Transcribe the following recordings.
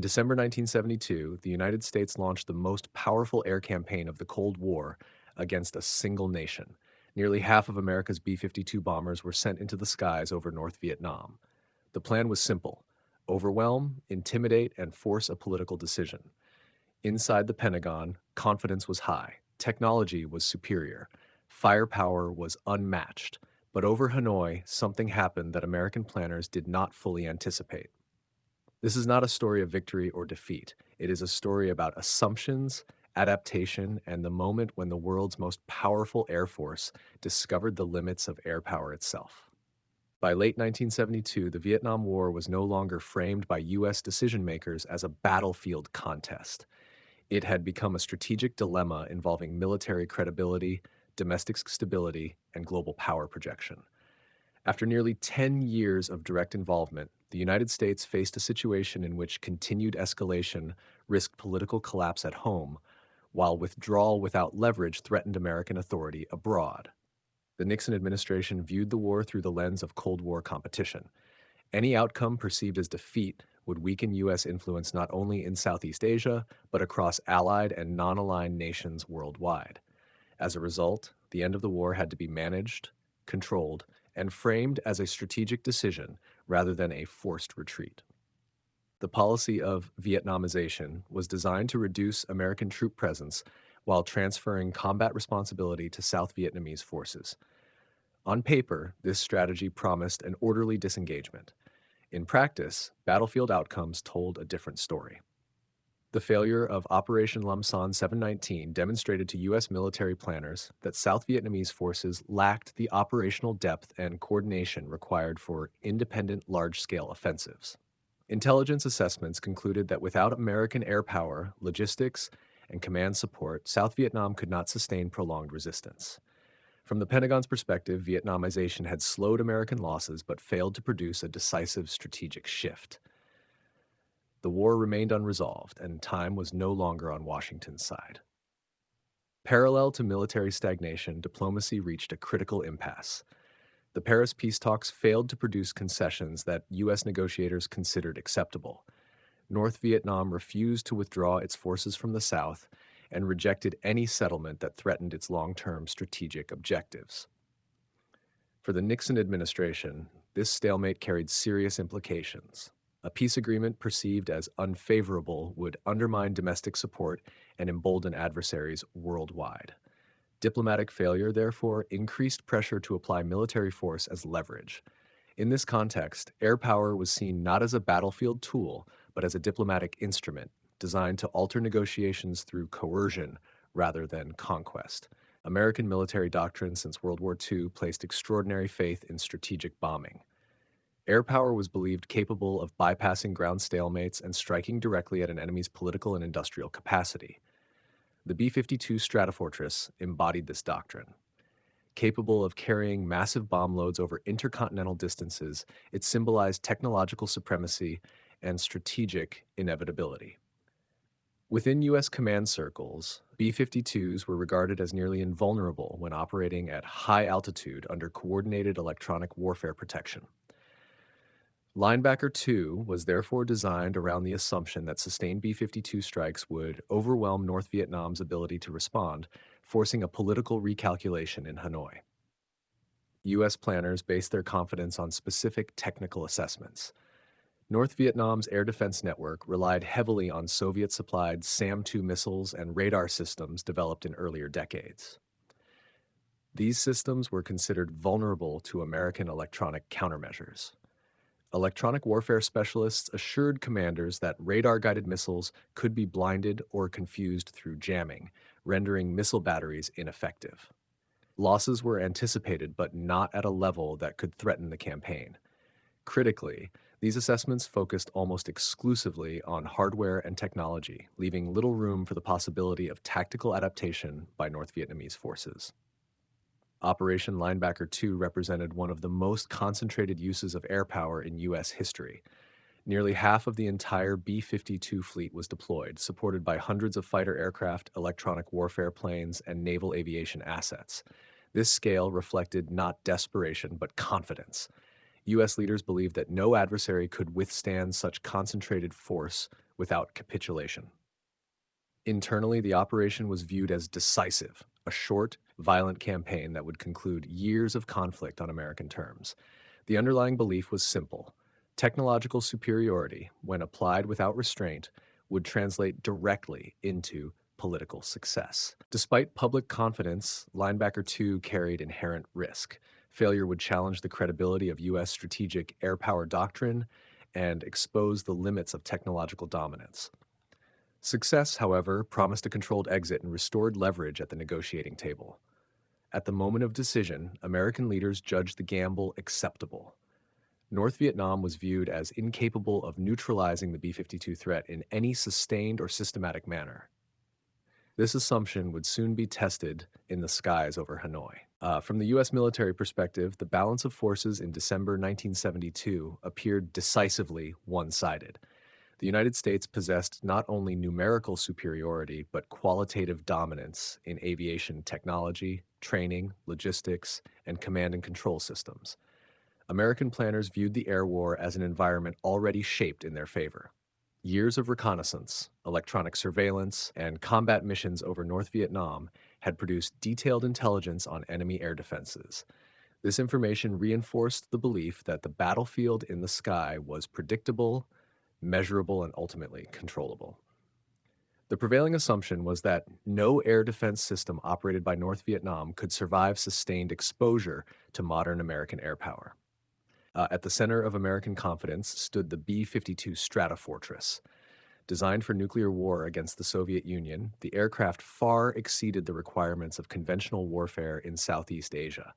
December 1972, the United States launched the most powerful air campaign of the Cold War against a single nation. Nearly half of America's B-52 bombers were sent into the skies over North Vietnam. The plan was simple: overwhelm, intimidate, and force a political decision. Inside the Pentagon, confidence was high, technology was superior, firepower was unmatched. But over Hanoi, something happened that American planners did not fully anticipate. This is not a story of victory or defeat. It is a story about assumptions, adaptation, and the moment when the world's most powerful air force discovered the limits of air power itself. By late 1972, the Vietnam War was no longer framed by U.S. decision makers as a battlefield contest. It had become a strategic dilemma involving military credibility, domestic stability, and global power projection. After nearly 10 years of direct involvement, the United States faced a situation in which continued escalation risked political collapse at home, while withdrawal without leverage threatened American authority abroad. The Nixon administration viewed the war through the lens of Cold War competition. Any outcome perceived as defeat would weaken U.S. influence not only in Southeast Asia, but across allied and non-aligned nations worldwide. As a result, the end of the war had to be managed, controlled, and framed as a strategic decision rather than a forced retreat. The policy of Vietnamization was designed to reduce American troop presence while transferring combat responsibility to South Vietnamese forces. On paper, this strategy promised an orderly disengagement. In practice, battlefield outcomes told a different story. The failure of Operation Lam Son 719 demonstrated to U.S. military planners that South Vietnamese forces lacked the operational depth and coordination required for independent large-scale offensives. Intelligence assessments concluded that without American air power, logistics, and command support, South Vietnam could not sustain prolonged resistance. From the Pentagon's perspective, Vietnamization had slowed American losses but failed to produce a decisive strategic shift. The war remained unresolved, and time was no longer on Washington's side. Parallel to military stagnation, diplomacy reached a critical impasse. The Paris peace talks failed to produce concessions that U.S. negotiators considered acceptable. North Vietnam refused to withdraw its forces from the South and rejected any settlement that threatened its long-term strategic objectives. For the Nixon administration, this stalemate carried serious implications. A peace agreement perceived as unfavorable would undermine domestic support and embolden adversaries worldwide. Diplomatic failure, therefore, increased pressure to apply military force as leverage. In this context, air power was seen not as a battlefield tool, but as a diplomatic instrument designed to alter negotiations through coercion rather than conquest. American military doctrine since World War II placed extraordinary faith in strategic bombing. Air power was believed capable of bypassing ground stalemates and striking directly at an enemy's political and industrial capacity. The B-52 Stratofortress embodied this doctrine. Capable of carrying massive bomb loads over intercontinental distances, it symbolized technological supremacy and strategic inevitability. Within U.S. command circles, B-52s were regarded as nearly invulnerable when operating at high altitude under coordinated electronic warfare protection. Linebacker II was therefore designed around the assumption that sustained B-52 strikes would overwhelm North Vietnam's ability to respond, forcing a political recalculation in Hanoi. U.S. planners based their confidence on specific technical assessments. North Vietnam's air defense network relied heavily on Soviet-supplied SAM-2 missiles and radar systems developed in earlier decades. These systems were considered vulnerable to American electronic countermeasures. Electronic warfare specialists assured commanders that radar-guided missiles could be blinded or confused through jamming, rendering missile batteries ineffective. Losses were anticipated, but not at a level that could threaten the campaign. Critically, these assessments focused almost exclusively on hardware and technology, leaving little room for the possibility of tactical adaptation by North Vietnamese forces. Operation Linebacker II represented one of the most concentrated uses of air power in U.S. history. Nearly half of the entire B-52 fleet was deployed, supported by hundreds of fighter aircraft, electronic warfare planes, and naval aviation assets. This scale reflected not desperation, but confidence. U.S. leaders believed that no adversary could withstand such concentrated force without capitulation. Internally, the operation was viewed as decisive, a short, violent campaign that would conclude years of conflict on American terms. The underlying belief was simple. Technological superiority, when applied without restraint, would translate directly into political success. Despite public confidence, Linebacker II carried inherent risk. Failure would challenge the credibility of U.S. strategic air power doctrine and expose the limits of technological dominance. Success, however, promised a controlled exit and restored leverage at the negotiating table. At the moment of decision, American leaders judged the gamble acceptable. North Vietnam was viewed as incapable of neutralizing the B-52 threat in any sustained or systematic manner. This assumption would soon be tested in the skies over Hanoi. From the U.S. military perspective, the balance of forces in December 1972 appeared decisively one-sided. The United States possessed not only numerical superiority, but qualitative dominance in aviation technology, training, logistics, and command and control systems. American planners viewed the air war as an environment already shaped in their favor. Years of reconnaissance, electronic surveillance, and combat missions over North Vietnam had produced detailed intelligence on enemy air defenses. This information reinforced the belief that the battlefield in the sky was predictable, measurable, and ultimately controllable. The prevailing assumption was that no air defense system operated by North Vietnam could survive sustained exposure to modern American air power. At the center of American confidence stood the B-52 Stratofortress. Designed for nuclear war against the Soviet Union, the aircraft far exceeded the requirements of conventional warfare in Southeast Asia.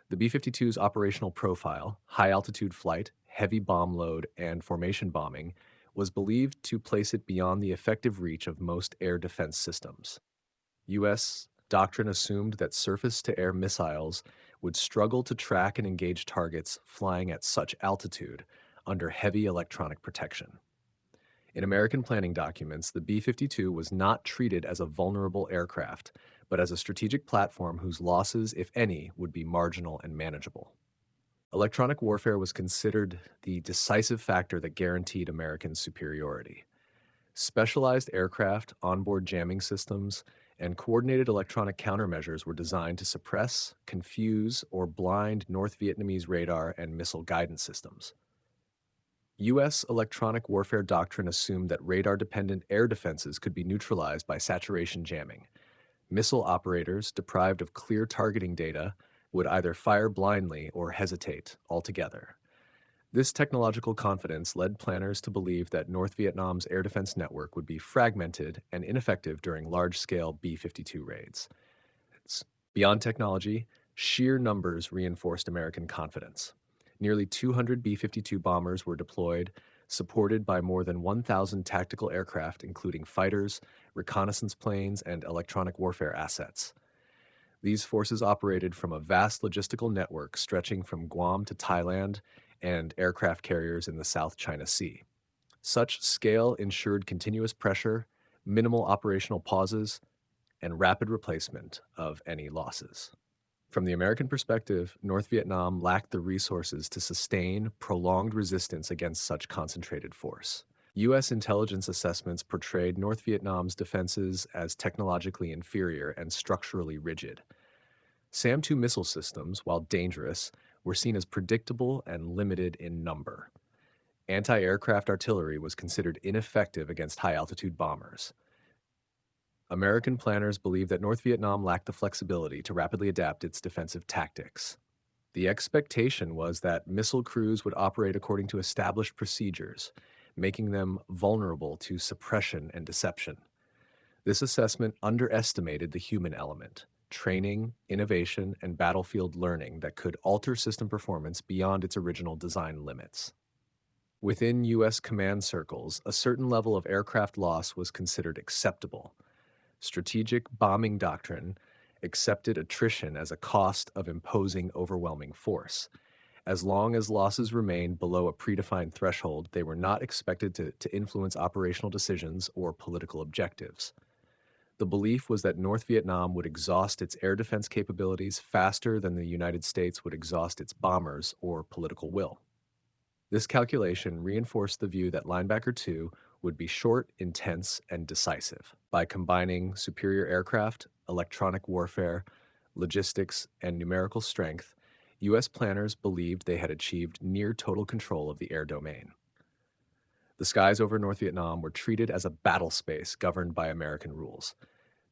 The B-52's operational profile, high-altitude flight, heavy bomb load, and formation bombing was believed to place it beyond the effective reach of most air defense systems. U.S. doctrine assumed that surface-to-air missiles would struggle to track and engage targets flying at such altitude under heavy electronic protection. In American planning documents, the B-52 was not treated as a vulnerable aircraft, but as a strategic platform whose losses, if any, would be marginal and manageable. Electronic warfare was considered the decisive factor that guaranteed American superiority. Specialized aircraft, onboard jamming systems, and coordinated electronic countermeasures were designed to suppress, confuse, or blind North Vietnamese radar and missile guidance systems. U.S. electronic warfare doctrine assumed that radar-dependent air defenses could be neutralized by saturation jamming. Missile operators, deprived of clear targeting data, would either fire blindly or hesitate altogether. This technological confidence led planners to believe that North Vietnam's air defense network would be fragmented and ineffective during large-scale B-52 raids. Beyond technology, sheer numbers reinforced American confidence. Nearly 200 B-52 bombers were deployed, supported by more than 1,000 tactical aircraft, including fighters, reconnaissance planes, and electronic warfare assets. These forces operated from a vast logistical network stretching from Guam to Thailand and aircraft carriers in the South China Sea. Such scale ensured continuous pressure, minimal operational pauses, and rapid replacement of any losses. From the American perspective, North Vietnam lacked the resources to sustain prolonged resistance against such concentrated force. U.S. intelligence assessments portrayed North Vietnam's defenses as technologically inferior and structurally rigid. SAM-2 missile systems, while dangerous, were seen as predictable and limited in number. Anti-aircraft artillery was considered ineffective against high-altitude bombers. American planners believed that North Vietnam lacked the flexibility to rapidly adapt its defensive tactics. The expectation was that missile crews would operate according to established procedures, making them vulnerable to suppression and deception. This assessment underestimated the human element, training, innovation, and battlefield learning that could alter system performance beyond its original design limits. Within U.S. command circles, a certain level of aircraft loss was considered acceptable. Strategic bombing doctrine accepted attrition as a cost of imposing overwhelming force. As long as losses remained below a predefined threshold, they were not expected to influence operational decisions or political objectives. The belief was that North Vietnam would exhaust its air defense capabilities faster than the United States would exhaust its bombers or political will. This calculation reinforced the view that Linebacker II would be short, intense, and decisive. By combining superior aircraft, electronic warfare, logistics, and numerical strength, U.S. planners believed they had achieved near total control of the air domain. The skies over North Vietnam were treated as a battle space governed by American rules.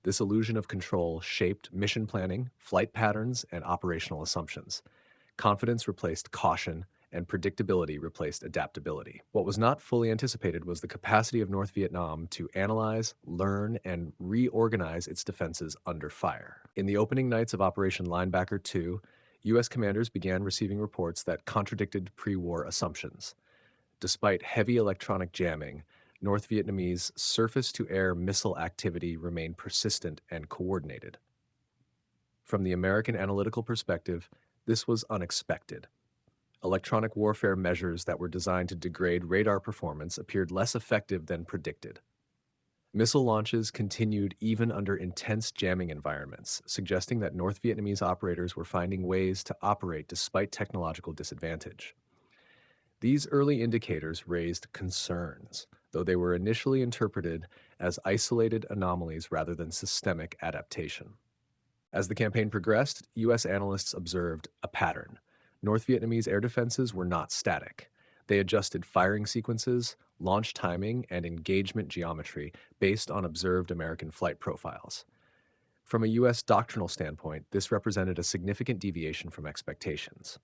This illusion of control shaped mission planning, flight patterns, and operational assumptions. Confidence replaced caution, and predictability replaced adaptability. What was not fully anticipated was the capacity of North Vietnam to analyze, learn, and reorganize its defenses under fire. In the opening nights of Operation Linebacker II, U.S. commanders began receiving reports that contradicted pre-war assumptions. Despite heavy electronic jamming, North Vietnamese surface-to-air missile activity remained persistent and coordinated. From the American analytical perspective, this was unexpected. Electronic warfare measures that were designed to degrade radar performance appeared less effective than predicted. Missile launches continued even under intense jamming environments, suggesting that North Vietnamese operators were finding ways to operate despite technological disadvantage. These early indicators raised concerns, though they were initially interpreted as isolated anomalies rather than systemic adaptation. As the campaign progressed, U.S. analysts observed a pattern. North Vietnamese air defenses were not static. They adjusted firing sequences, launch timing, and engagement geometry based on observed American flight profiles. From a U.S. doctrinal standpoint, this represented a significant deviation from expectations.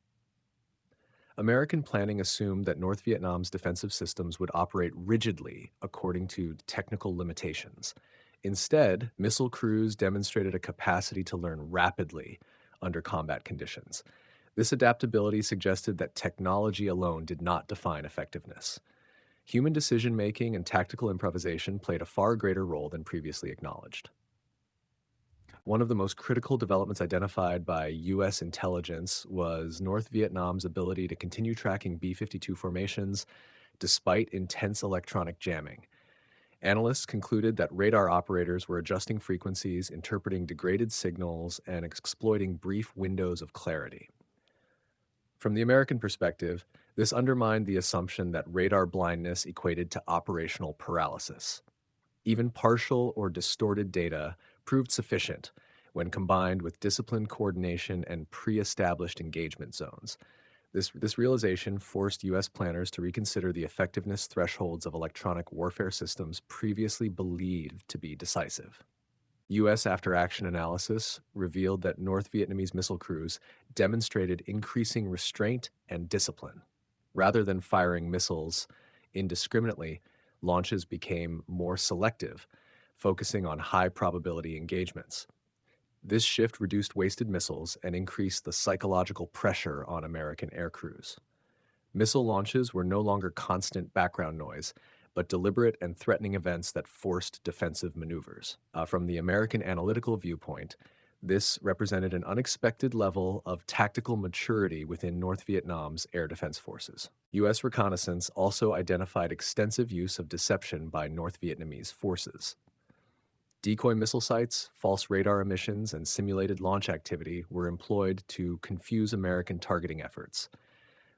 American planning assumed that North Vietnam's defensive systems would operate rigidly according to technical limitations. Instead, missile crews demonstrated a capacity to learn rapidly under combat conditions. This adaptability suggested that technology alone did not define effectiveness. Human decision-making and tactical improvisation played a far greater role than previously acknowledged. One of the most critical developments identified by U.S. intelligence was North Vietnam's ability to continue tracking B-52 formations despite intense electronic jamming. Analysts concluded that radar operators were adjusting frequencies, interpreting degraded signals, and exploiting brief windows of clarity. From the American perspective, this undermined the assumption that radar blindness equated to operational paralysis. Even partial or distorted data proved sufficient when combined with disciplined coordination and pre-established engagement zones. This realization forced U.S. planners to reconsider the effectiveness thresholds of electronic warfare systems previously believed to be decisive. U.S. after-action analysis revealed that North Vietnamese missile crews demonstrated increasing restraint and discipline. Rather than firing missiles indiscriminately, launches became more selective, focusing on high-probability engagements. This shift reduced wasted missiles and increased the psychological pressure on American air crews. Missile launches were no longer constant background noise, but deliberate and threatening events that forced defensive maneuvers. From the American analytical viewpoint, this represented an unexpected level of tactical maturity within North Vietnam's air defense forces. U.S. reconnaissance also identified extensive use of deception by North Vietnamese forces. Decoy missile sites, false radar emissions, and simulated launch activity were employed to confuse American targeting efforts.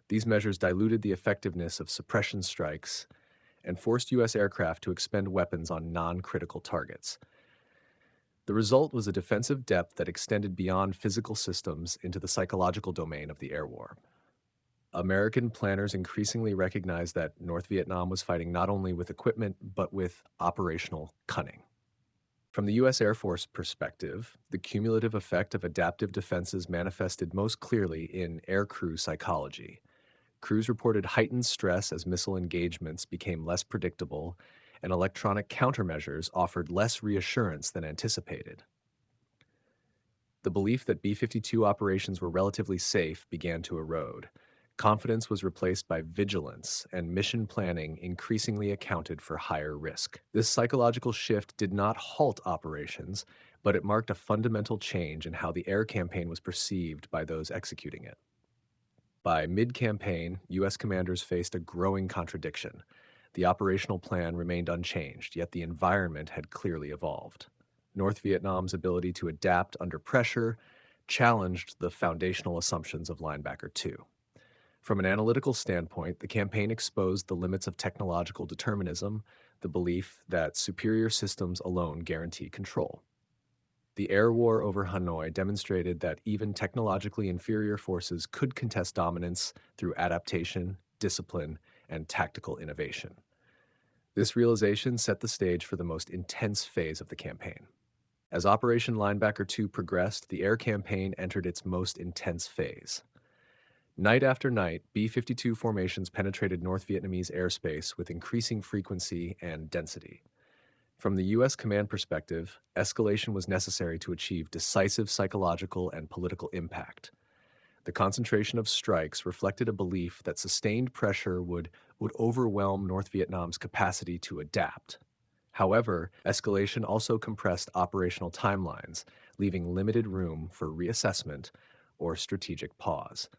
These measures diluted the effectiveness of suppression strikes and forced U.S. aircraft to expend weapons on non-critical targets. The result was a defensive depth that extended beyond physical systems into the psychological domain of the air war. American planners increasingly recognized that North Vietnam was fighting not only with equipment, but with operational cunning. From the U.S. Air Force perspective, the cumulative effect of adaptive defenses manifested most clearly in aircrew psychology. Crews reported heightened stress as missile engagements became less predictable, and electronic countermeasures offered less reassurance than anticipated. The belief that B-52 operations were relatively safe began to erode. Confidence was replaced by vigilance, and mission planning increasingly accounted for higher risk. This psychological shift did not halt operations, but it marked a fundamental change in how the air campaign was perceived by those executing it. By mid-campaign, U.S. commanders faced a growing contradiction. The operational plan remained unchanged, yet the environment had clearly evolved. North Vietnam's ability to adapt under pressure challenged the foundational assumptions of Linebacker II. From an analytical standpoint, the campaign exposed the limits of technological determinism, the belief that superior systems alone guarantee control. The air war over Hanoi demonstrated that even technologically inferior forces could contest dominance through adaptation, discipline, and tactical innovation. This realization set the stage for the most intense phase of the campaign. As Operation Linebacker II progressed, the air campaign entered its most intense phase. Night after night, B-52 formations penetrated North Vietnamese airspace with increasing frequency and density. From the U.S. command perspective, escalation was necessary to achieve decisive psychological and political impact. The concentration of strikes reflected a belief that sustained pressure would overwhelm North Vietnam's capacity to adapt. However, escalation also compressed operational timelines, leaving limited room for reassessment or strategic pause.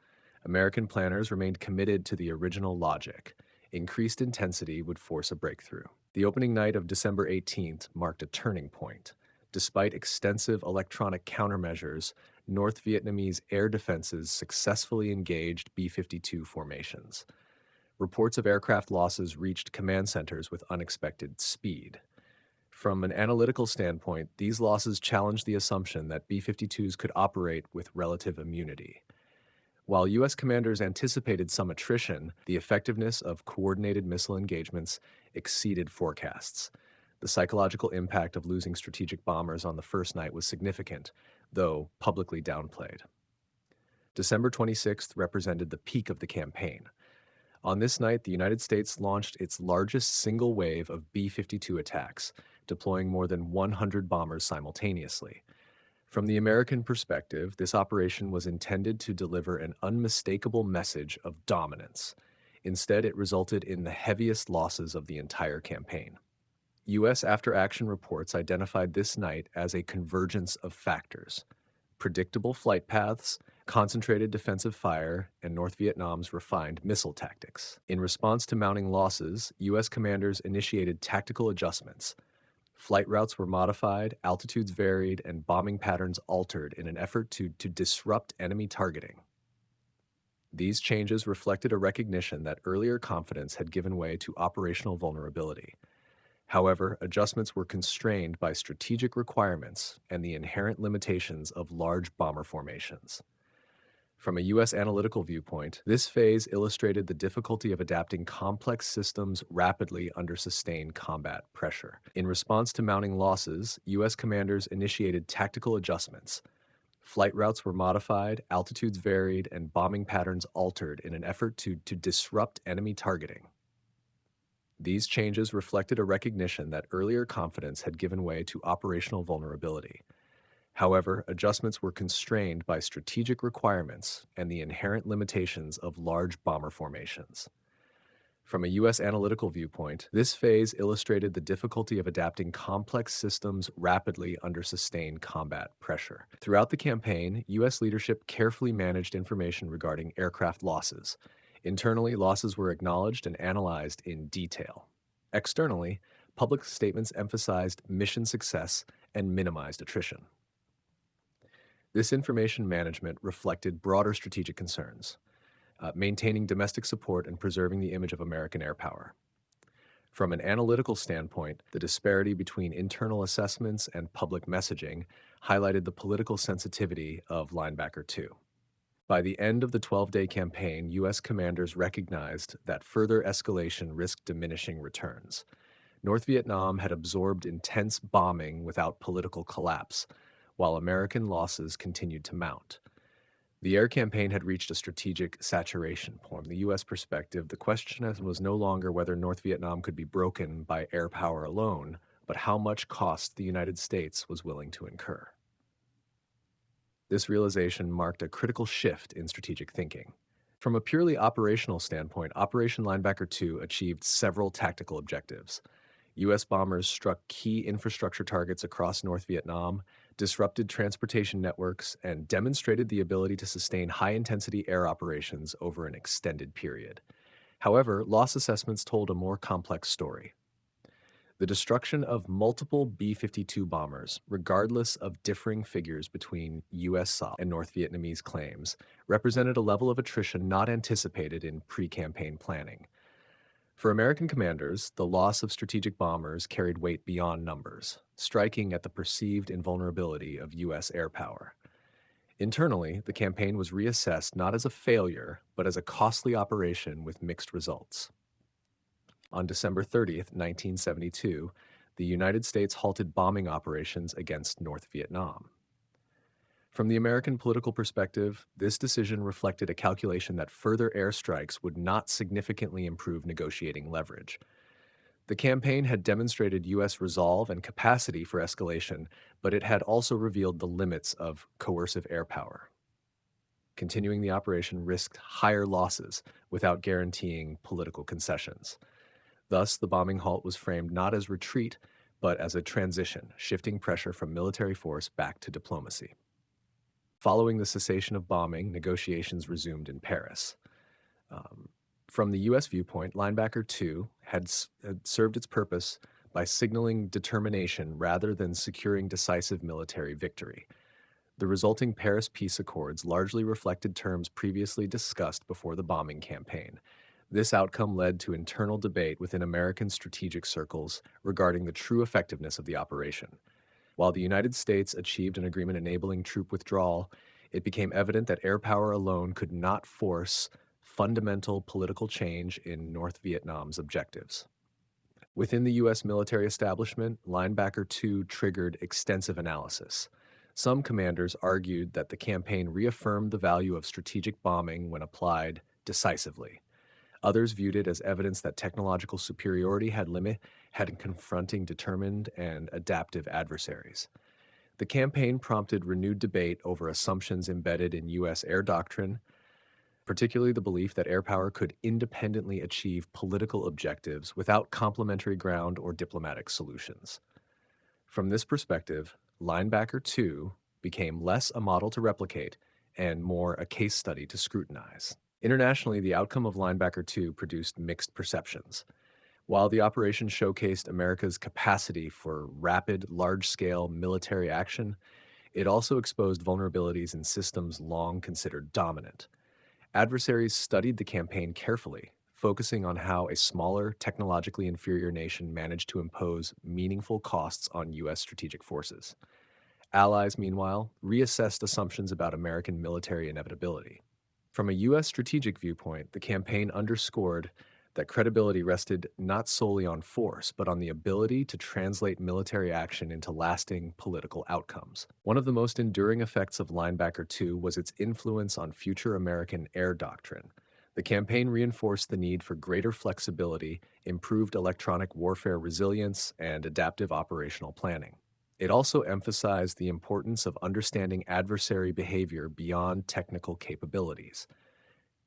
American planners remained committed to the original logic. Increased intensity would force a breakthrough. The opening night of December 18th marked a turning point. Despite extensive electronic countermeasures, North Vietnamese air defenses successfully engaged B-52 formations. Reports of aircraft losses reached command centers with unexpected speed. From an analytical standpoint, these losses challenged the assumption that B-52s could operate with relative immunity. While U.S. commanders anticipated some attrition, the effectiveness of coordinated missile engagements exceeded forecasts. The psychological impact of losing strategic bombers on the first night was significant, though publicly downplayed. December 26th represented the peak of the campaign. On this night, the United States launched its largest single wave of B-52 attacks, deploying more than 100 bombers simultaneously. From the American perspective, this operation was intended to deliver an unmistakable message of dominance. Instead, it resulted in the heaviest losses of the entire campaign. U.S. after-action reports identified this night as a convergence of factors: predictable flight paths, concentrated defensive fire, and North Vietnam's refined missile tactics. In response to mounting losses, U.S. commanders initiated tactical adjustments. Flight routes were modified, altitudes varied, and bombing patterns altered in an effort to disrupt enemy targeting. These changes reflected a recognition that earlier confidence had given way to operational vulnerability. However, adjustments were constrained by strategic requirements and the inherent limitations of large bomber formations. From a U.S. analytical viewpoint, this phase illustrated the difficulty of adapting complex systems rapidly under sustained combat pressure. In response to mounting losses, U.S. commanders initiated tactical adjustments. Flight routes were modified, altitudes varied, and bombing patterns altered in an effort to disrupt enemy targeting. These changes reflected a recognition that earlier confidence had given way to operational vulnerability. However, adjustments were constrained by strategic requirements and the inherent limitations of large bomber formations. From a U.S. analytical viewpoint, this phase illustrated the difficulty of adapting complex systems rapidly under sustained combat pressure. Throughout the campaign, U.S. leadership carefully managed information regarding aircraft losses. Internally, losses were acknowledged and analyzed in detail. Externally, public statements emphasized mission success and minimized attrition. This information management reflected broader strategic concerns, maintaining domestic support and preserving the image of American air power. From an analytical standpoint, the disparity between internal assessments and public messaging highlighted the political sensitivity of Linebacker II. By the end of the 12-day campaign, U.S. commanders recognized that further escalation risked diminishing returns. North Vietnam had absorbed intense bombing without political collapse, while American losses continued to mount. The air campaign had reached a strategic saturation point. From the U.S. perspective, the question was no longer whether North Vietnam could be broken by air power alone, but how much cost the United States was willing to incur. This realization marked a critical shift in strategic thinking. From a purely operational standpoint, Operation Linebacker II achieved several tactical objectives. U.S. bombers struck key infrastructure targets across North Vietnam, disrupted transportation networks, and demonstrated the ability to sustain high-intensity air operations over an extended period. However, loss assessments told a more complex story. The destruction of multiple B-52 bombers, regardless of differing figures between U.S. and North Vietnamese claims, represented a level of attrition not anticipated in pre-campaign planning. For American commanders, the loss of strategic bombers carried weight beyond numbers, striking at the perceived invulnerability of U.S. air power. Internally, the campaign was reassessed not as a failure, but as a costly operation with mixed results. On December 30th, 1972, the United States halted bombing operations against North Vietnam. From the American political perspective, this decision reflected a calculation that further airstrikes would not significantly improve negotiating leverage. The campaign had demonstrated U.S. resolve and capacity for escalation, but it had also revealed the limits of coercive air power. Continuing the operation risked higher losses without guaranteeing political concessions. Thus, the bombing halt was framed not as retreat, but as a transition, shifting pressure from military force back to diplomacy. Following the cessation of bombing, negotiations resumed in Paris. From the U.S. viewpoint, Linebacker II had served its purpose by signaling determination rather than securing decisive military victory. The resulting Paris peace accords largely reflected terms previously discussed before the bombing campaign. This outcome led to internal debate within American strategic circles regarding the true effectiveness of the operation. While the United States achieved an agreement enabling troop withdrawal, it became evident that air power alone could not force fundamental political change in North Vietnam's objectives. Within the U.S. military establishment, Linebacker II triggered extensive analysis. Some commanders argued that the campaign reaffirmed the value of strategic bombing when applied decisively. Others viewed it as evidence that technological superiority had in confronting determined and adaptive adversaries. The campaign prompted renewed debate over assumptions embedded in U.S. air doctrine, particularly the belief that air power could independently achieve political objectives without complementary ground or diplomatic solutions. From this perspective, Linebacker II became less a model to replicate and more a case study to scrutinize. Internationally, the outcome of Linebacker II produced mixed perceptions. While the operation showcased America's capacity for rapid, large-scale military action, it also exposed vulnerabilities in systems long considered dominant. Adversaries studied the campaign carefully, focusing on how a smaller, technologically inferior nation managed to impose meaningful costs on U.S. strategic forces. Allies, meanwhile, reassessed assumptions about American military inevitability. From a U.S. strategic viewpoint, the campaign underscored that credibility rested not solely on force, but on the ability to translate military action into lasting political outcomes. One of the most enduring effects of Linebacker II was its influence on future American air doctrine. The campaign reinforced the need for greater flexibility, improved electronic warfare resilience, and adaptive operational planning. It also emphasized the importance of understanding adversary behavior beyond technical capabilities.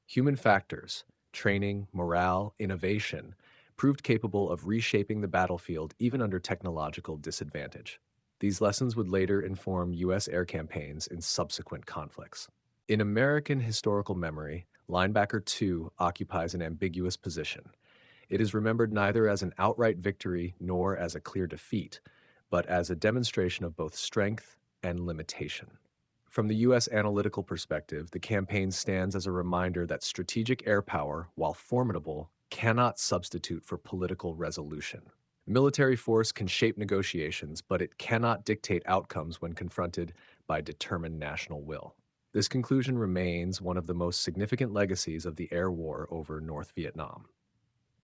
Human factors, training, morale, innovation, proved capable of reshaping the battlefield even under technological disadvantage. These lessons would later inform U.S. air campaigns in subsequent conflicts. In American historical memory, Linebacker II occupies an ambiguous position. It is remembered neither as an outright victory nor as a clear defeat, but as a demonstration of both strength and limitation. From the U.S. analytical perspective, the campaign stands as a reminder that strategic air power, while formidable, cannot substitute for political resolution. Military force can shape negotiations, but it cannot dictate outcomes when confronted by determined national will. This conclusion remains one of the most significant legacies of the air war over North Vietnam.